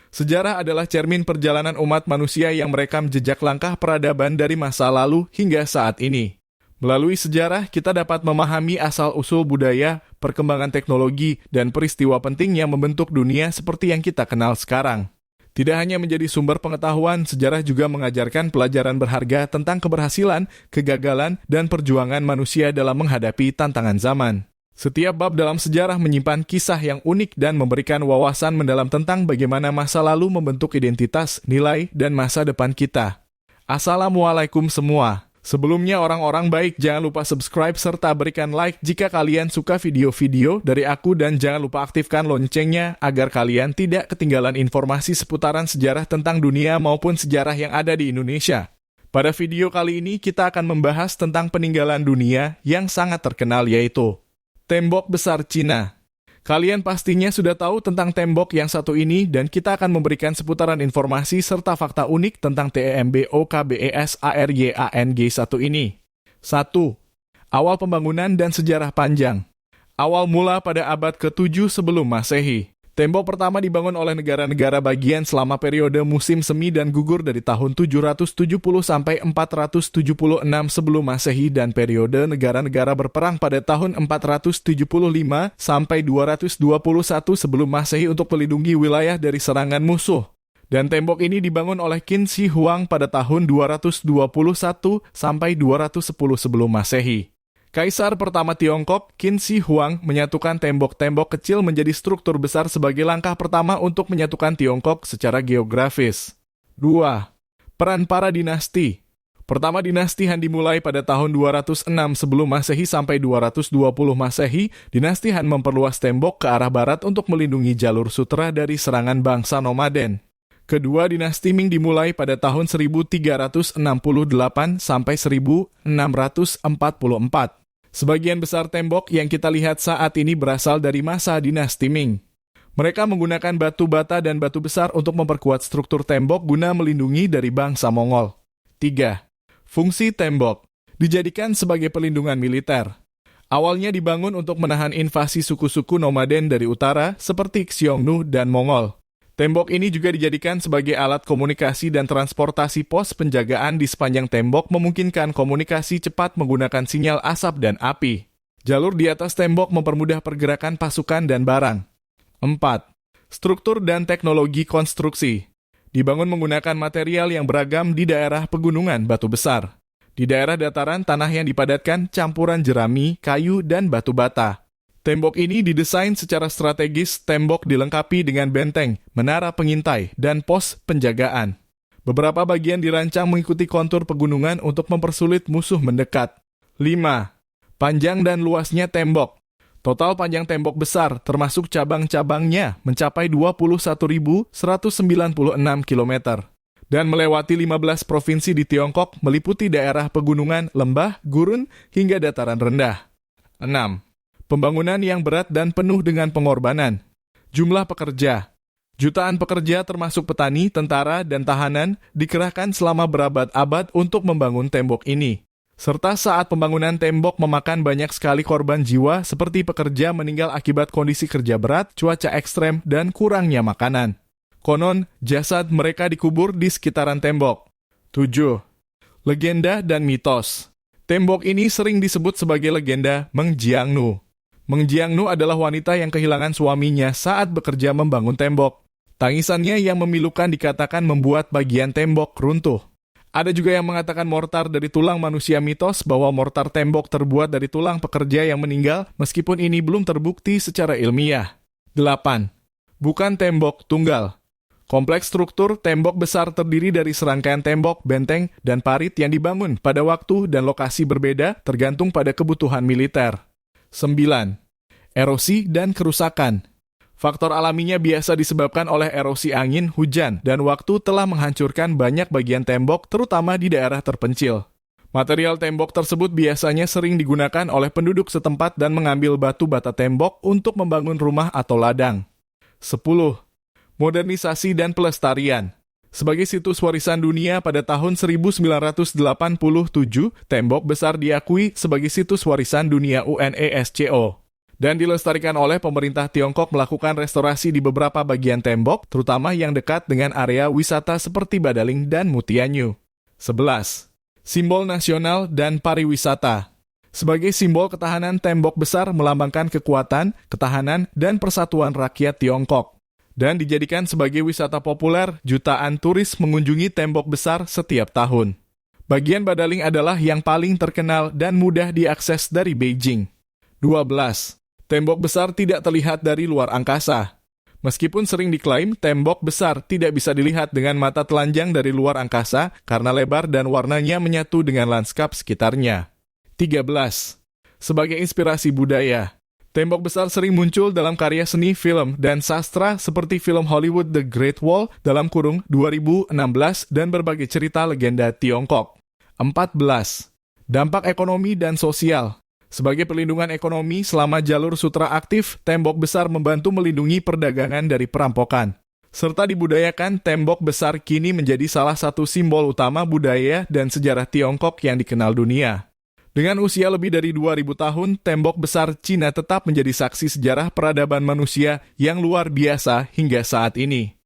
Sejarah adalah cermin perjalanan umat manusia yang merekam jejak langkah peradaban dari masa lalu hingga saat ini. Melalui sejarah, kita dapat memahami asal-usul budaya, perkembangan teknologi, dan peristiwa penting yang membentuk dunia seperti yang kita kenal sekarang. Tidak hanya menjadi sumber pengetahuan, sejarah juga mengajarkan pelajaran berharga tentang keberhasilan, kegagalan, dan perjuangan manusia dalam menghadapi tantangan zaman. Setiap bab dalam sejarah menyimpan kisah yang unik dan memberikan wawasan mendalam tentang bagaimana masa lalu membentuk identitas, nilai, dan masa depan kita. Assalamualaikum semua. Sebelumnya orang-orang baik, jangan lupa subscribe serta berikan like jika kalian suka video-video dari aku dan jangan lupa aktifkan loncengnya agar kalian tidak ketinggalan informasi seputaran sejarah tentang dunia maupun sejarah yang ada di Indonesia. Pada video kali ini kita akan membahas tentang peninggalan dunia yang sangat terkenal yaitu Tembok Besar Cina. Kalian pastinya sudah tahu tentang tembok yang satu ini dan kita akan memberikan seputaran informasi serta fakta unik tentang TEMBOKBESARYANG 1 ini. 1. Awal pembangunan dan sejarah panjang. Awal mula pada abad ke-7 sebelum Masehi. Tembok pertama dibangun oleh negara-negara bagian selama periode musim semi dan gugur dari tahun 770 sampai 476 sebelum Masehi dan periode negara-negara berperang pada tahun 475 sampai 221 sebelum Masehi untuk melindungi wilayah dari serangan musuh. Dan tembok ini dibangun oleh Qin Shi Huang pada tahun 221 sampai 210 sebelum Masehi. Kaisar pertama Tiongkok, Qin Shi Huang, menyatukan tembok-tembok kecil menjadi struktur besar sebagai langkah pertama untuk menyatukan Tiongkok secara geografis. 2. Peran para dinasti. Pertama dinasti Han dimulai pada tahun 206 sebelum Masehi sampai 220 Masehi, dinasti Han memperluas tembok ke arah barat untuk melindungi jalur sutra dari serangan bangsa nomaden. Kedua dinasti Ming dimulai pada tahun 1368 sampai 1644. Sebagian besar tembok yang kita lihat saat ini berasal dari masa dinasti Ming. Mereka menggunakan batu bata dan batu besar untuk memperkuat struktur tembok guna melindungi dari bangsa Mongol. 3. Fungsi tembok dijadikan sebagai pelindungan militer. Awalnya dibangun untuk menahan invasi suku-suku nomaden dari utara seperti Xiongnu dan Mongol. Tembok ini juga dijadikan sebagai alat komunikasi dan transportasi. Pos penjagaan di sepanjang tembok memungkinkan komunikasi cepat menggunakan sinyal asap dan api. Jalur di atas tembok mempermudah pergerakan pasukan dan barang. 4. Struktur dan teknologi konstruksi. Dibangun menggunakan material yang beragam di daerah pegunungan batu besar. Di daerah dataran, tanah yang dipadatkan campuran jerami, kayu, dan batu bata. Tembok ini didesain secara strategis, tembok dilengkapi dengan benteng, menara pengintai, dan pos penjagaan. Beberapa bagian dirancang mengikuti kontur pegunungan untuk mempersulit musuh mendekat. 5. Panjang dan luasnya tembok. Total panjang tembok besar, termasuk cabang-cabangnya, mencapai 21.196 km. Dan melewati 15 provinsi di Tiongkok, meliputi daerah pegunungan, lembah, gurun, hingga dataran rendah. 6. Pembangunan yang berat dan penuh dengan pengorbanan. Jumlah pekerja. Jutaan pekerja termasuk petani, tentara, dan tahanan dikerahkan selama berabad-abad untuk membangun tembok ini. Serta saat pembangunan tembok memakan banyak sekali korban jiwa seperti pekerja meninggal akibat kondisi kerja berat, cuaca ekstrem, dan kurangnya makanan. Konon, jasad mereka dikubur di sekitaran tembok. 7. Legenda dan mitos. Tembok ini sering disebut sebagai legenda Meng Jiangnu. Meng Jiangnu adalah wanita yang kehilangan suaminya saat bekerja membangun tembok. Tangisannya yang memilukan dikatakan membuat bagian tembok runtuh. Ada juga yang mengatakan mortar dari tulang manusia. Mitos bahwa mortar tembok terbuat dari tulang pekerja yang meninggal, meskipun ini belum terbukti secara ilmiah. 8. Bukan tembok tunggal. Kompleks struktur tembok besar terdiri dari serangkaian tembok, benteng, dan parit yang dibangun pada waktu dan lokasi berbeda tergantung pada kebutuhan militer. 9. Erosi dan kerusakan. Faktor alaminya biasa disebabkan oleh erosi angin, hujan, dan waktu telah menghancurkan banyak bagian tembok, terutama di daerah terpencil. Material tembok tersebut biasanya sering digunakan oleh penduduk setempat dan mengambil batu bata tembok untuk membangun rumah atau ladang. 10. Modernisasi dan pelestarian. Sebagai situs warisan dunia pada tahun 1987, tembok besar diakui sebagai situs warisan dunia UNESCO. dan dilestarikan oleh pemerintah Tiongkok melakukan restorasi di beberapa bagian tembok, terutama yang dekat dengan area wisata seperti Badaling dan Mutianyu. 11. Simbol nasional dan pariwisata. Sebagai simbol ketahanan, tembok besar melambangkan kekuatan, ketahanan, dan persatuan rakyat Tiongkok. Dan dijadikan sebagai wisata populer, jutaan turis mengunjungi tembok besar setiap tahun. Bagian Badaling adalah yang paling terkenal dan mudah diakses dari Beijing. 12. Tembok besar tidak terlihat dari luar angkasa. Meskipun sering diklaim, tembok besar tidak bisa dilihat dengan mata telanjang dari luar angkasa karena lebar dan warnanya menyatu dengan lanskap sekitarnya. 13. Sebagai inspirasi budaya, tembok besar sering muncul dalam karya seni, film, dan sastra seperti film Hollywood The Great Wall (2016) dan berbagai cerita legenda Tiongkok. 14. Dampak ekonomi dan sosial. Sebagai perlindungan ekonomi selama jalur sutra aktif, tembok besar membantu melindungi perdagangan dari perampokan. Serta dibudayakan, tembok besar kini menjadi salah satu simbol utama budaya dan sejarah Tiongkok yang dikenal dunia. Dengan usia lebih dari 2000 tahun, tembok besar Cina tetap menjadi saksi sejarah peradaban manusia yang luar biasa hingga saat ini.